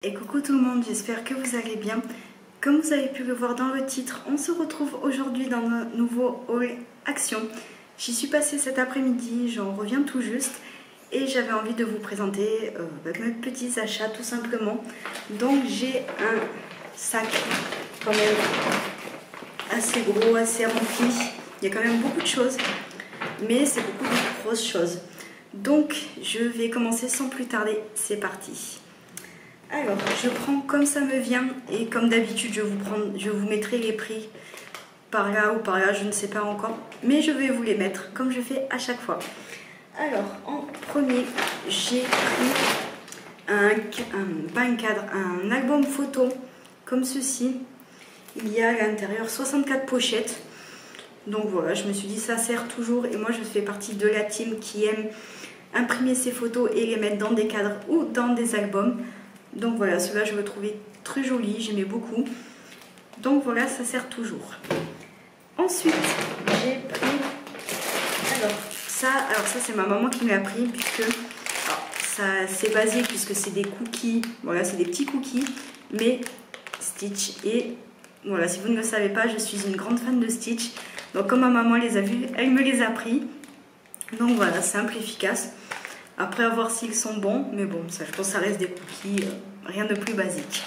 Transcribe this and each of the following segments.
Et coucou tout le monde, j'espère que vous allez bien. Comme vous avez pu le voir dans le titre, on se retrouve aujourd'hui dans un nouveau haul action. J'y suis passée cet après-midi, j'en reviens tout juste et j'avais envie de vous présenter mes petits achats tout simplement. Donc j'ai un sac quand même assez gros, assez rempli. Il y a quand même beaucoup de choses, mais c'est beaucoup de grosses choses. Donc je vais commencer sans plus tarder, c'est parti. Alors, je prends comme ça me vient et comme d'habitude, je vous mettrai les prix par là ou par là, je ne sais pas encore. Mais je vais vous les mettre comme je fais à chaque fois. Alors, en premier, j'ai pris pas un cadre, un album photo comme ceci. Il y a à l'intérieur 64 pochettes. Donc voilà, je me suis dit ça sert toujours et moi je fais partie de la team qui aime imprimer ses photos et les mettre dans des cadres ou dans des albums. Donc voilà, cela je le trouvais très joli, j'aimais beaucoup. Donc voilà, ça sert toujours. Ensuite, j'ai pris... Alors ça c'est ma maman qui me l'a pris puisque... c'est basique puisque c'est des cookies. Voilà, c'est des petits cookies, mais Stitch. Et voilà, si vous ne le savez pas, je suis une grande fan de Stitch. Donc comme ma maman les a vus, elle me les a pris. Donc voilà, simple, efficace. Après, à voir s'ils sont bons, mais bon, ça, je pense que ça reste des cookies, rien de plus basique.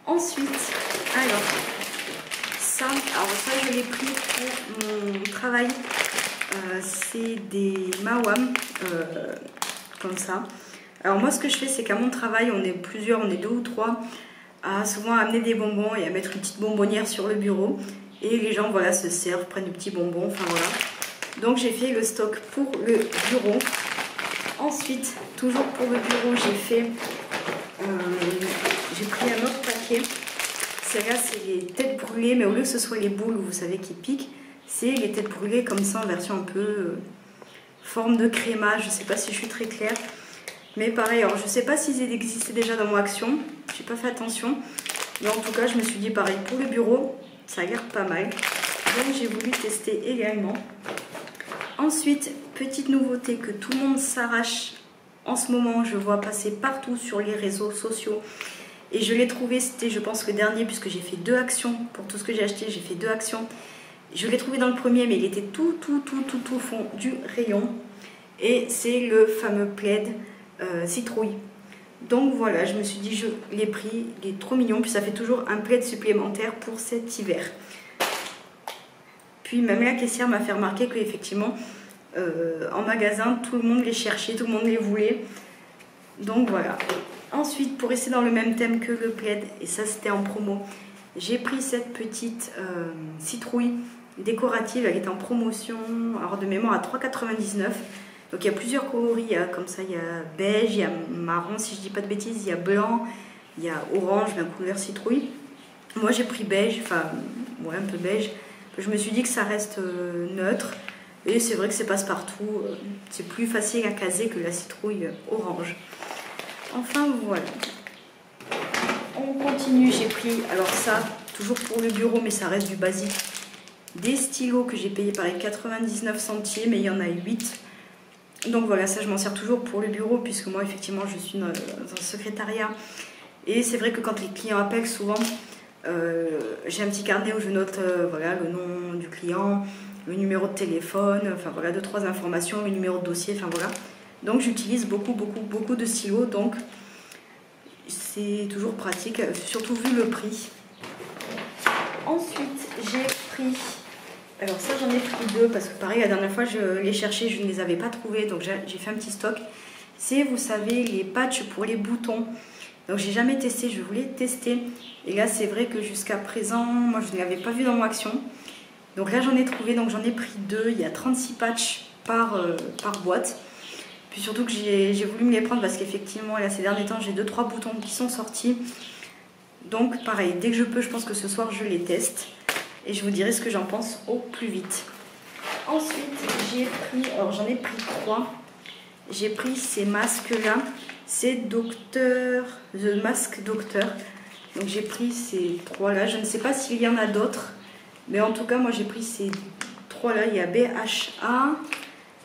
Ensuite, alors ça je l'ai pris pour mon travail. C'est des Mawam, comme ça. Alors moi, ce que je fais, c'est qu'à mon travail, on est plusieurs, on est 2 ou 3, à souvent amener des bonbons et à mettre une petite bonbonnière sur le bureau. Et les gens, voilà, se servent, prennent des petits bonbons, enfin voilà. Donc j'ai fait le stock pour le bureau. Ensuite, toujours pour le bureau, j'ai pris un autre paquet. Celle-là, c'est les têtes brûlées, mais au lieu que ce soit les boules, vous savez, qui piquent, c'est les têtes brûlées comme ça, en version un peu forme de crémage. Je ne sais pas si je suis très claire. Mais pareil, alors je ne sais pas s'ils existaient déjà dans mon action. Je n'ai pas fait attention. Mais en tout cas, je me suis dit pareil, pour le bureau, ça a l'air pas mal. Donc j'ai voulu tester également. Ensuite, petite nouveauté que tout le monde s'arrache en ce moment, je vois passer partout sur les réseaux sociaux. Et je l'ai trouvé, c'était je pense le dernier, puisque j'ai fait 2 actions. Pour tout ce que j'ai acheté, j'ai fait 2 actions. Je l'ai trouvé dans le premier, mais il était tout au fond du rayon. Et c'est le fameux plaid citrouille. Donc voilà, je me suis dit, je l'ai pris, il est trop mignon. Puis ça fait toujours un plaid supplémentaire pour cet hiver. Puis même la caissière m'a fait remarquer qu'effectivement, en magasin, tout le monde les cherchait, tout le monde les voulait. Donc voilà. Ensuite, pour rester dans le même thème que le plaid, et ça c'était en promo, j'ai pris cette petite citrouille décorative. Elle est en promotion, alors de mémoire à 3,99 €. Donc il y a plusieurs coloris, il y a, comme ça il y a beige, il y a marron si je dis pas de bêtises, il y a blanc, il y a orange, la couleur citrouille. Moi j'ai pris beige, enfin ouais, un peu beige. Je me suis dit que ça reste neutre et c'est vrai que c'est passe-partout, c'est plus facile à caser que la citrouille orange. Enfin voilà, on continue. J'ai pris, alors ça toujours pour le bureau mais ça reste du basique, des stylos que j'ai payé pareil 99 centimes et il y en a 8. Donc voilà, ça je m'en sers toujours pour le bureau puisque moi effectivement je suis dans un secrétariat et c'est vrai que quand les clients appellent souvent, j'ai un petit carnet où je note voilà, le nom du client, le numéro de téléphone, enfin voilà, 2-3 informations, le numéro de dossier, enfin voilà. Donc j'utilise beaucoup de stylos, donc c'est toujours pratique, surtout vu le prix. Ensuite j'ai pris, alors ça j'en ai pris 2 parce que pareil la dernière fois je les cherchais, je ne les avais pas trouvés, donc j'ai fait un petit stock. C'est, vous savez, les patchs pour les boutons. Donc j'ai jamais testé, je voulais tester. Et là c'est vrai que jusqu'à présent, moi je ne l'avais pas vu dans mon action. Donc là j'en ai trouvé, donc j'en ai pris 2. Il y a 36 patchs par boîte. Puis surtout que j'ai voulu me les prendre parce qu'effectivement là ces derniers temps j'ai 2-3 boutons qui sont sortis. Donc pareil, dès que je peux, je pense que ce soir je les teste. Et je vous dirai ce que j'en pense au plus vite. Ensuite j'ai pris, alors j'en ai pris 3. J'ai pris ces masques là. C'est The Mask Doctor. Donc j'ai pris ces 3 là. Je ne sais pas s'il y en a d'autres. Mais en tout cas, moi j'ai pris ces 3 là. Il y a BHA,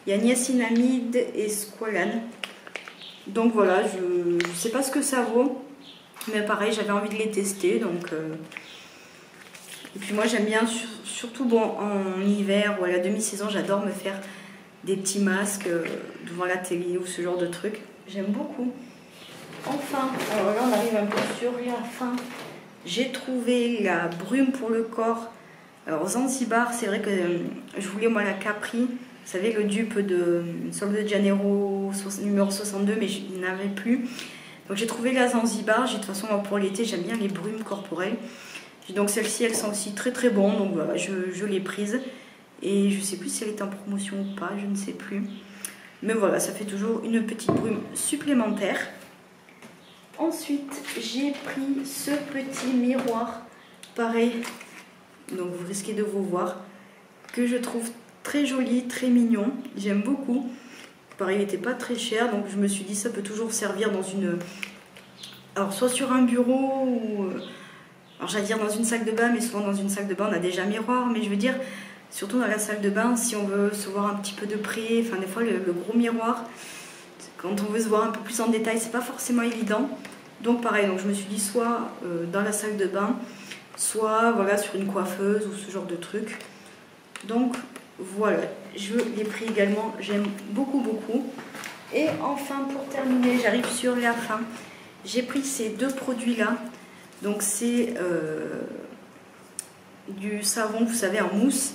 il y a niacinamide et squalane. Donc voilà, je ne sais pas ce que ça vaut. Mais pareil, j'avais envie de les tester. Donc, et puis moi j'aime bien, surtout bon, en hiver ou à la demi-saison, j'adore me faire des petits masques devant la télé ou ce genre de trucs. J'aime beaucoup. Enfin, alors là on arrive un peu sur la fin. J'ai trouvé la brume pour le corps. Alors Zanzibar, c'est vrai que je voulais moi la Capri. Vous savez, le dupe de Sol de Janeiro numéro 62, mais il n'avait plus. Donc j'ai trouvé la Zanzibar. De toute façon, moi, pour l'été, j'aime bien les brumes corporelles. Donc celles-ci, elles sont aussi très très bonnes. Donc voilà, je l'ai prise. Et je ne sais plus si elle est en promotion ou pas, je ne sais plus. Mais voilà, ça fait toujours une petite brume supplémentaire. Ensuite, j'ai pris ce petit miroir, pareil, donc vous risquez de vous voir, que je trouve très joli, très mignon. J'aime beaucoup. Pareil, il n'était pas très cher, donc je me suis dit ça peut toujours servir dans une... Alors soit sur un bureau ou... Alors j'allais dire dans une salle de bain, mais souvent dans une salle de bain on a déjà un miroir, mais je veux dire... Surtout dans la salle de bain, si on veut se voir un petit peu de près, enfin des fois le gros miroir, quand on veut se voir un peu plus en détail, c'est pas forcément évident. Donc pareil, donc je me suis dit soit dans la salle de bain, soit voilà sur une coiffeuse ou ce genre de truc. Donc voilà, je l'ai pris également, j'aime beaucoup beaucoup. Et enfin pour terminer, j'arrive sur la fin. J'ai pris ces deux produits là. Donc c'est du savon, vous savez, en mousse.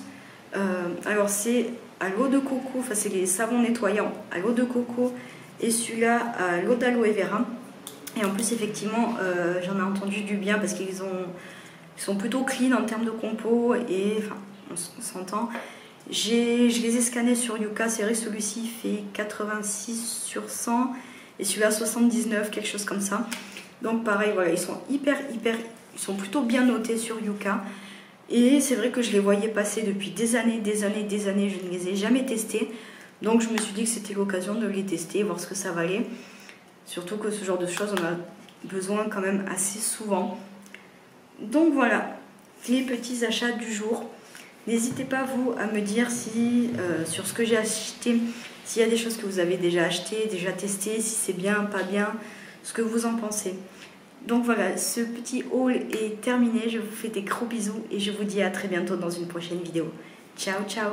Alors c'est à l'eau de coco, enfin c'est les savons nettoyants à l'eau de coco et celui-là à l'eau d'aloe vera. Et en plus effectivement j'en ai entendu du bien parce qu'ils sont plutôt clean en termes de compo et enfin on s'entend. Je les ai scannés sur Yuka, c'est vrai celui-ci fait 86 sur 100 et celui-là 79, quelque chose comme ça. Donc pareil voilà, ils sont ils sont plutôt bien notés sur Yuka. Et c'est vrai que je les voyais passer depuis des années, je ne les ai jamais testés. Donc je me suis dit que c'était l'occasion de les tester, voir ce que ça valait. Surtout que ce genre de choses, on a besoin quand même assez souvent. Donc voilà, les petits achats du jour. N'hésitez pas vous à me dire si sur ce que j'ai acheté, s'il y a des choses que vous avez déjà achetées, déjà testées, si c'est bien, pas bien, ce que vous en pensez. Donc voilà, ce petit haul est terminé. Je vous fais des gros bisous et je vous dis à très bientôt dans une prochaine vidéo. Ciao, ciao!